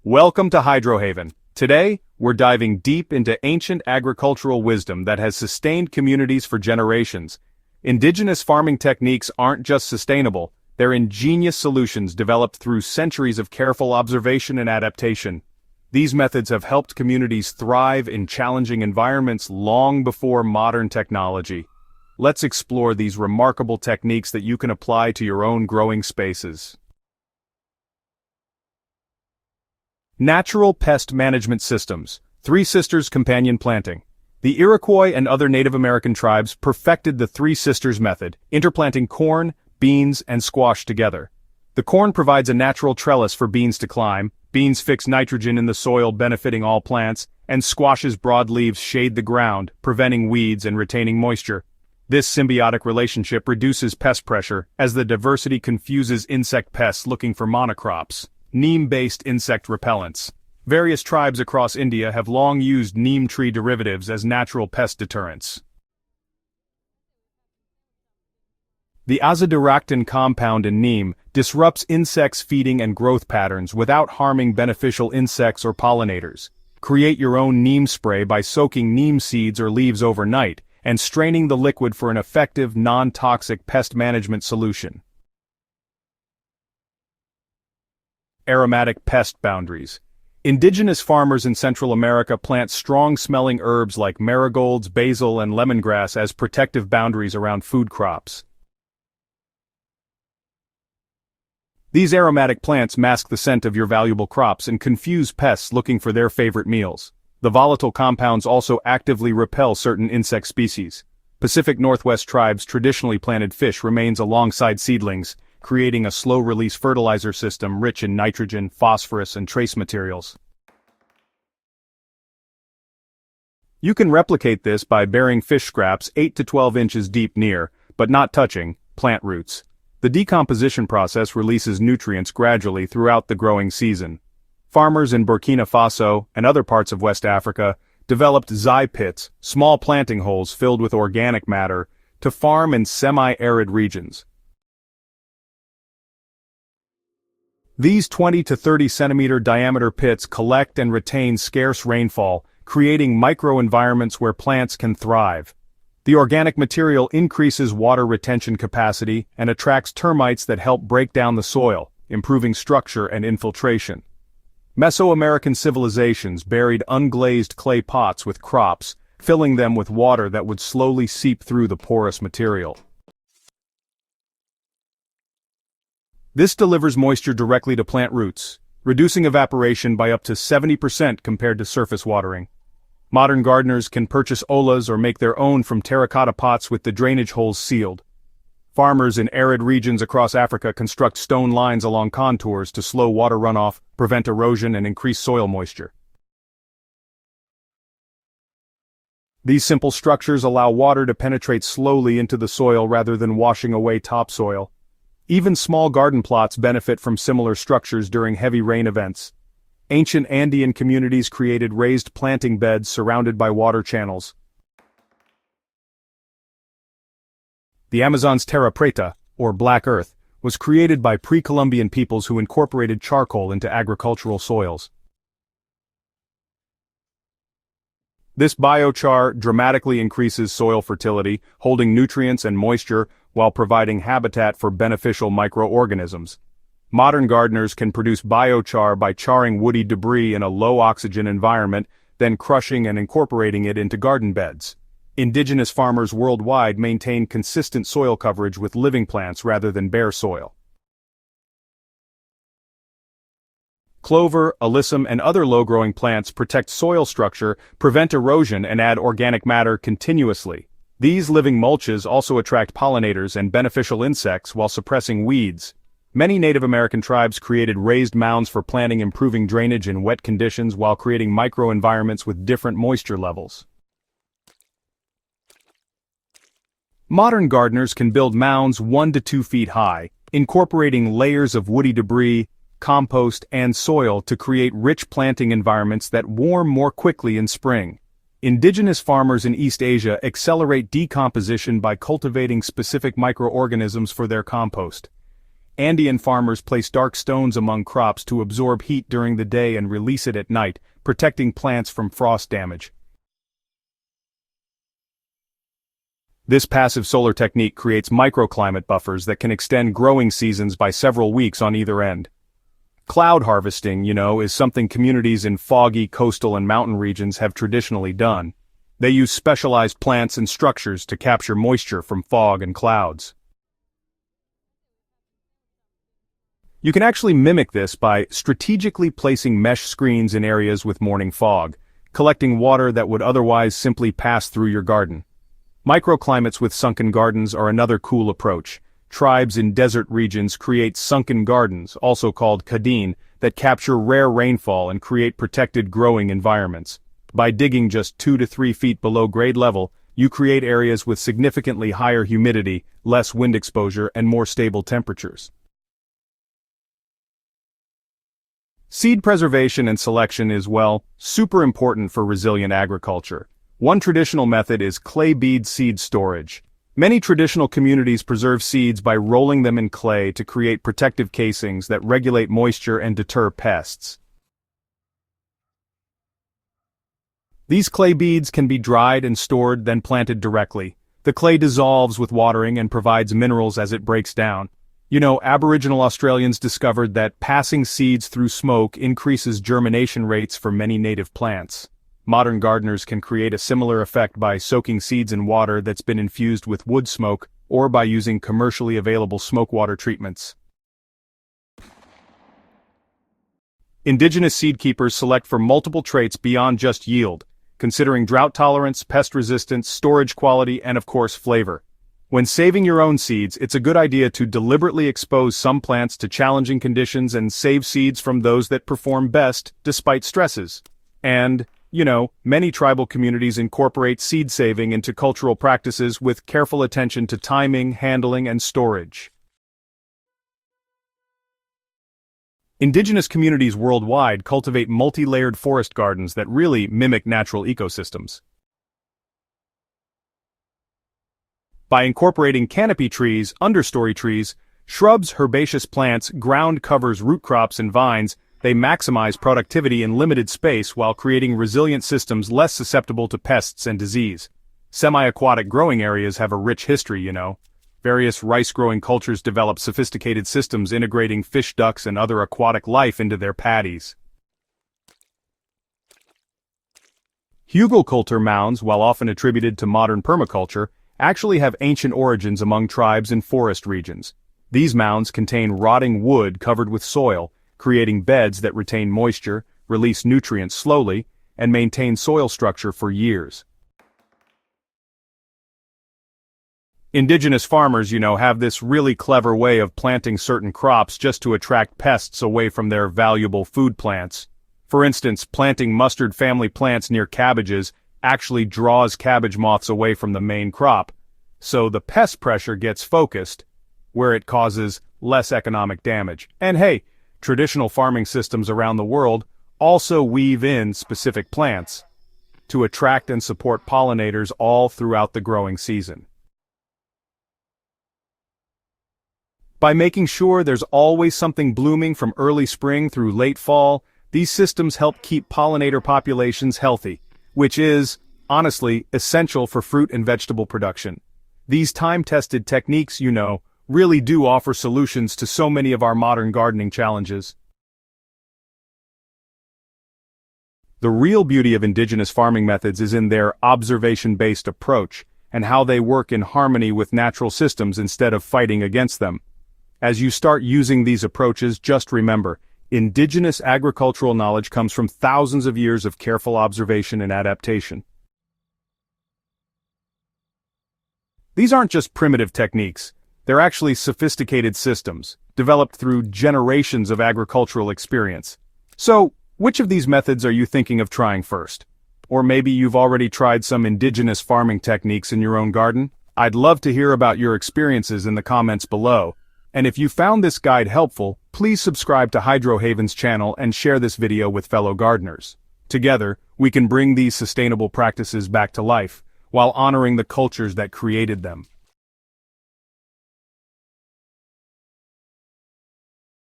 Welcome to Hydrohaven. Today, we're diving deep into ancient agricultural wisdom that has sustained communities for generations. Indigenous farming techniques aren't just sustainable, they're ingenious solutions developed through centuries of careful observation and adaptation. These methods have helped communities thrive in challenging environments long before modern technology. Let's explore these remarkable techniques that you can apply to your own growing spaces. Natural pest management systems. Three Sisters companion planting. The Iroquois and other Native American tribes perfected the Three Sisters method, interplanting corn, beans, and squash together. The corn provides a natural trellis for beans to climb, beans fix nitrogen in the soil benefiting all plants, and squash's broad leaves shade the ground, preventing weeds and retaining moisture. This symbiotic relationship reduces pest pressure, as the diversity confuses insect pests looking for monocrops. Neem-based insect repellents. Various tribes across India have long used neem tree derivatives as natural pest deterrents. The azadirachtin compound in neem disrupts insects' feeding and growth patterns without harming beneficial insects or pollinators. Create your own neem spray by soaking neem seeds or leaves overnight and straining the liquid for an effective, non-toxic pest management solution. Aromatic pest boundaries. Indigenous farmers in Central America plant strong-smelling herbs like marigolds, basil, and lemongrass as protective boundaries around food crops. These aromatic plants mask the scent of your valuable crops and confuse pests looking for their favorite meals. The volatile compounds also actively repel certain insect species. Pacific Northwest tribes traditionally planted fish remains alongside seedlings, creating a slow-release fertilizer system rich in nitrogen, phosphorus, and trace materials. You can replicate this by burying fish scraps 8 to 12 inches deep near, but not touching, plant roots. The decomposition process releases nutrients gradually throughout the growing season. Farmers in Burkina Faso and other parts of West Africa developed zai pits, small planting holes filled with organic matter, to farm in semi-arid regions. These 20 to 30 centimeter diameter pits collect and retain scarce rainfall, creating microenvironments where plants can thrive. The organic material increases water retention capacity and attracts termites that help break down the soil, improving structure and infiltration. Mesoamerican civilizations buried unglazed clay pots with crops, filling them with water that would slowly seep through the porous material. This delivers moisture directly to plant roots, reducing evaporation by up to 70% compared to surface watering. Modern gardeners can purchase olas or make their own from terracotta pots with the drainage holes sealed. Farmers in arid regions across Africa construct stone lines along contours to slow water runoff, prevent erosion, and increase soil moisture. These simple structures allow water to penetrate slowly into the soil rather than washing away topsoil. Even small garden plots benefit from similar structures during heavy rain events. Ancient Andean communities created raised planting beds surrounded by water channels. The Amazon's terra preta, or black earth, was created by pre-Columbian peoples who incorporated charcoal into agricultural soils. This biochar dramatically increases soil fertility, holding nutrients and moisture while providing habitat for beneficial microorganisms. Modern gardeners can produce biochar by charring woody debris in a low-oxygen environment, then crushing and incorporating it into garden beds. Indigenous farmers worldwide maintain consistent soil coverage with living plants rather than bare soil. Clover, alyssum, and other low-growing plants protect soil structure, prevent erosion, and add organic matter continuously. These living mulches also attract pollinators and beneficial insects while suppressing weeds. Many Native American tribes created raised mounds for planting, improving drainage in wet conditions while creating microenvironments with different moisture levels. Modern gardeners can build mounds 1 to 2 feet high, incorporating layers of woody debris, compost, and soil to create rich planting environments that warm more quickly in spring. Indigenous farmers in East Asia accelerate decomposition by cultivating specific microorganisms for their compost. Andean farmers place dark stones among crops to absorb heat during the day and release it at night, protecting plants from frost damage. This passive solar technique creates microclimate buffers that can extend growing seasons by several weeks on either end. Cloud harvesting, is something communities in foggy coastal and mountain regions have traditionally done. They use specialized plants and structures to capture moisture from fog and clouds. You can actually mimic this by strategically placing mesh screens in areas with morning fog, collecting water that would otherwise simply pass through your garden. Microclimates with sunken gardens are another cool approach. Tribes in desert regions create sunken gardens, also called kadeen, that capture rare rainfall and create protected growing environments. By digging just 2 to 3 feet below grade level, you create areas with significantly higher humidity, less wind exposure, and more stable temperatures. Seed preservation and selection is, super important for resilient agriculture. One traditional method is clay bead seed storage. Many traditional communities preserve seeds by rolling them in clay to create protective casings that regulate moisture and deter pests. These clay beads can be dried and stored, then planted directly. The clay dissolves with watering and provides minerals as it breaks down. Aboriginal Australians discovered that passing seeds through smoke increases germination rates for many native plants. Modern gardeners can create a similar effect by soaking seeds in water that's been infused with wood smoke, or by using commercially available smoke water treatments. Indigenous seed keepers select for multiple traits beyond just yield, considering drought tolerance, pest resistance, storage quality, and of course flavor. When saving your own seeds, it's a good idea to deliberately expose some plants to challenging conditions and save seeds from those that perform best despite stresses. And, many tribal communities incorporate seed saving into cultural practices with careful attention to timing, handling, and storage. Indigenous communities worldwide cultivate multi-layered forest gardens that really mimic natural ecosystems. By incorporating canopy trees, understory trees, shrubs, herbaceous plants, ground covers, root crops, and vines, they maximize productivity in limited space while creating resilient systems less susceptible to pests and disease. Semi-aquatic growing areas have a rich history, Various rice-growing cultures developed sophisticated systems integrating fish, ducks, and other aquatic life into their paddies. Hugelkultur mounds, while often attributed to modern permaculture, actually have ancient origins among tribes in forest regions. These mounds contain rotting wood covered with soil, creating beds that retain moisture, release nutrients slowly, and maintain soil structure for years. Indigenous farmers, have this really clever way of planting certain crops just to attract pests away from their valuable food plants. For instance, planting mustard family plants near cabbages actually draws cabbage moths away from the main crop, so the pest pressure gets focused, where it causes less economic damage. And hey, traditional farming systems around the world also weave in specific plants to attract and support pollinators all throughout the growing season. By making sure there's always something blooming from early spring through late fall, these systems help keep pollinator populations healthy, which is, honestly, essential for fruit and vegetable production. These time-tested techniques, really do offer solutions to so many of our modern gardening challenges. The real beauty of indigenous farming methods is in their observation-based approach, and how they work in harmony with natural systems instead of fighting against them. As you start using these approaches, just remember, indigenous agricultural knowledge comes from thousands of years of careful observation and adaptation. These aren't just primitive techniques. They're actually sophisticated systems, developed through generations of agricultural experience. So, which of these methods are you thinking of trying first? Or maybe you've already tried some indigenous farming techniques in your own garden? I'd love to hear about your experiences in the comments below. And if you found this guide helpful, please subscribe to Hydro Haven's channel and share this video with fellow gardeners. Together, we can bring these sustainable practices back to life, while honoring the cultures that created them.